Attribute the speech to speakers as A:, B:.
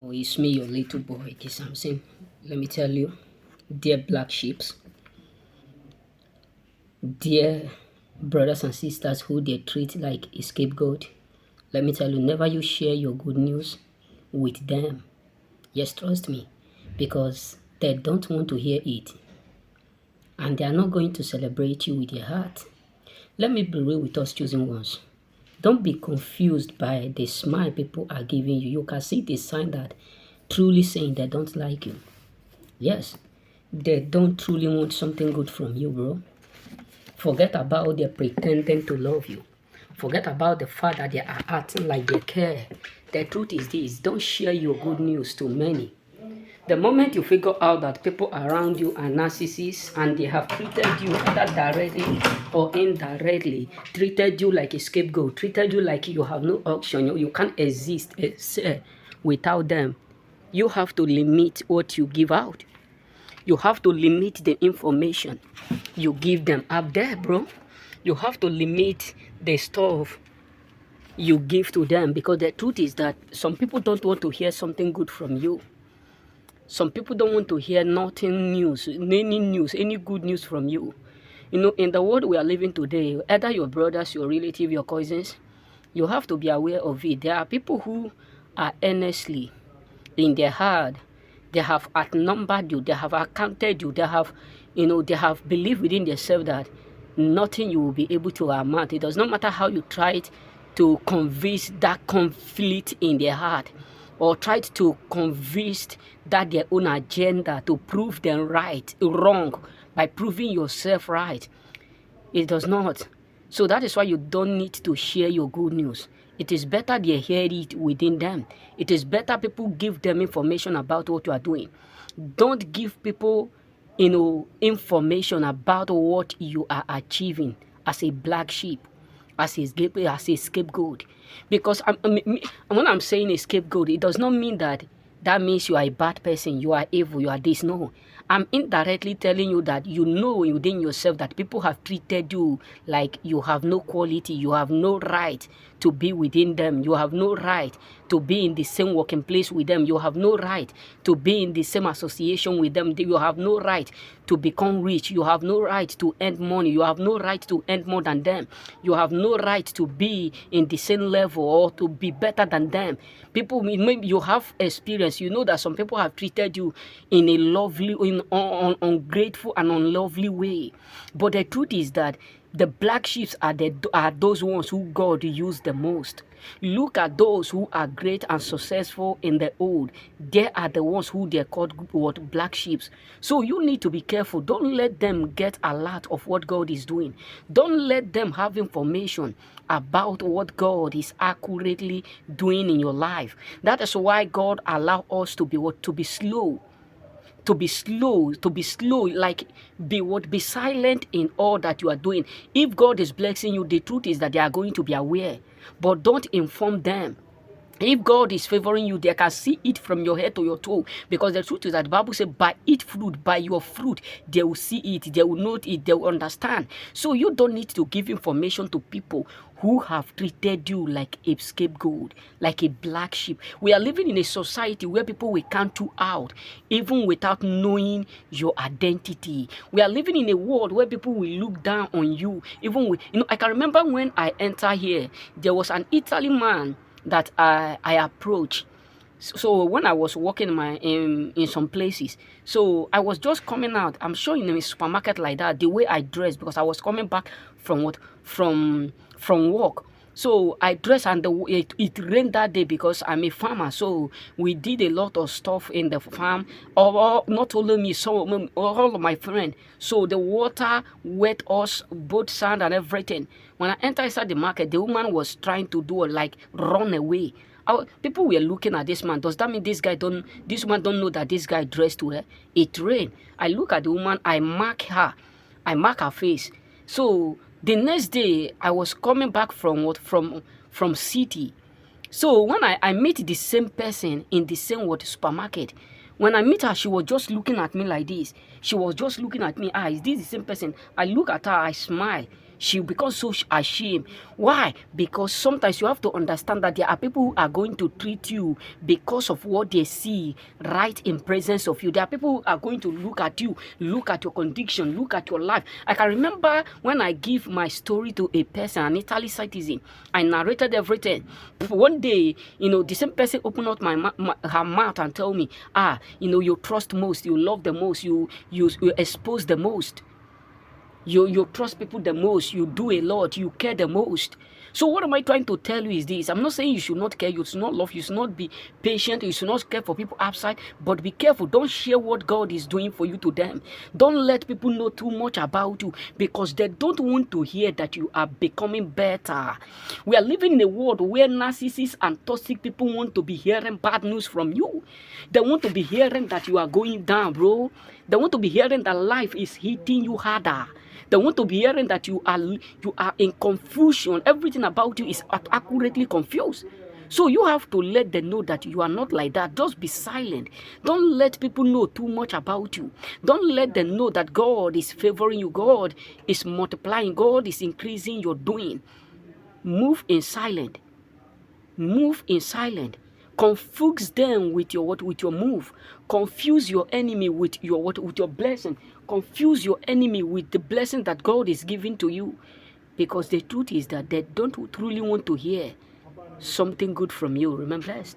A: Oh, it's me, your little boy, this Samson. Let me tell you, dear black sheeps, dear brothers and sisters who they treat like a scapegoat. Let me tell you, never you share your good news with them. Yes, trust me, because they don't want to hear it, and they are not going to celebrate you with their heart. Let me be real with us choosing ones. Don't be confused by the smile people are giving you. You can see the sign that truly saying they don't like you. Yes, they don't truly want something good from you, bro. Forget about their pretending to love you. Forget about the fact that they are acting like they care. The truth is this, don't share your good news to many. The moment you figure out that people around you are narcissists and they have treated you either directly or indirectly, treated you like a scapegoat, treated you like you have no option, you can't exist without them, you have to limit what you give out. You have to limit the information you give them up there, bro. You have to limit the stuff you give to them, because the truth is that some people don't want to hear something good from you. Some people don't want to hear nothing news, any good news from you. You know, in the world we are living today, either your brothers, your relatives, your cousins, you have to be aware of it. There are people who are earnestly in their heart, they have outnumbered you, they have accounted you, they have, they have believed within themselves that nothing you will be able to amount. It does not matter how you tried to convince that conflict in their heart, or tried to convince that their own agenda to prove them wrong by proving yourself right. It does not. So that is why you don't need to share your good news. It is better they hear it within them. It is better people give them information about what you are doing. Don't give people, information about what you are achieving as a black sheep, as a scapegoat. Because when I'm saying a scapegoat, it does not mean that means you are a bad person, you are evil, you are this. No. I'm indirectly telling you that you know within yourself that people have treated you like you have no quality, you have no right to be within them, you have no right to be in the same working place with them, you have no right to be in the same association with them, you have no right to become rich, you have no right to earn money, you have no right to earn more than them, you have no right to be in the same level or to be better than them. People, maybe you have experience, you know that some people have treated you in a lovely, ungrateful and unlovely way. But the truth is that the black sheep are those ones who God used the most. Look at those who are great and successful in the old. They are the ones who they're called what, black sheep. So you need to be careful. Don't let them get a lot of what God is doing. Don't let them have information about what God is accurately doing in your life. That is why God allow us to be what, to be slow, like be silent in all that you are doing. If God is blessing you, the truth is that they are going to be aware, but don't inform them. If God is favoring you, they can see it from your head to your toe. Because the truth is that the Bible says, by each fruit, by your fruit, they will see it, they will note it, they will understand. So you don't need to give information to people who have treated you like a scapegoat, like a black sheep. We are living in a society where people will count you out, even without knowing your identity. We are living in a world where people will look down on you, even with, I can remember when I entered here, there was an Italian man that I approach. So when I was working in some places, so I was just coming out. I'm sure in a supermarket like that, the way I dressed, because I was coming back from from work. So I dressed, and it rained that day because I'm a farmer. So we did a lot of stuff in the farm. Or not only me, so all of my friends. So the water wet us, both sand and everything. When I entered inside the market, the woman was trying to do like run away. People were looking at this man. Does that mean this woman don't know that this guy dressed well? It rained. I look at the woman, I mark her face. So the next day, I was coming back from city. So when I meet the same person in the same supermarket, when I meet her, she was just looking at me like this. She was just looking at me. Is this the same person? I look at her, I smile. She becomes so ashamed. Why? Because sometimes you have to understand that there are people who are going to treat you because of what they see right in presence of you. There are people who are going to look at you, look at your condition, look at your life. I can remember when I give my story to a person, an Italy citizen, I narrated everything. One day, the same person opened up her mouth and tell me, you trust most, you love the most, you expose the most. You trust people the most, you do a lot, you care the most. So what am I trying to tell you is this. I'm not saying you should not care, you should not love, you should not be patient, you should not care for people outside, but be careful. Don't share what God is doing for you to them. Don't let people know too much about you, because they don't want to hear that you are becoming better. We are living in a world where narcissists and toxic people want to be hearing bad news from you. They want to be hearing that you are going down, bro. They want to be hearing that life is hitting you harder. They want to be hearing that you are in confusion. Everything about you is accurately confused. So you have to let them know that you are not like that. Just be silent. Don't let people know too much about you. Don't let them know that God is favoring you. God is multiplying. God is increasing your doing. Move in silence. Move in silence. Confuse them with your what? With your move. Confuse your enemy with your what? With your blessing. Confuse your enemy with the blessing that God is giving to you. Because the truth is that they don't truly want to hear something good from you. Remember, blessed.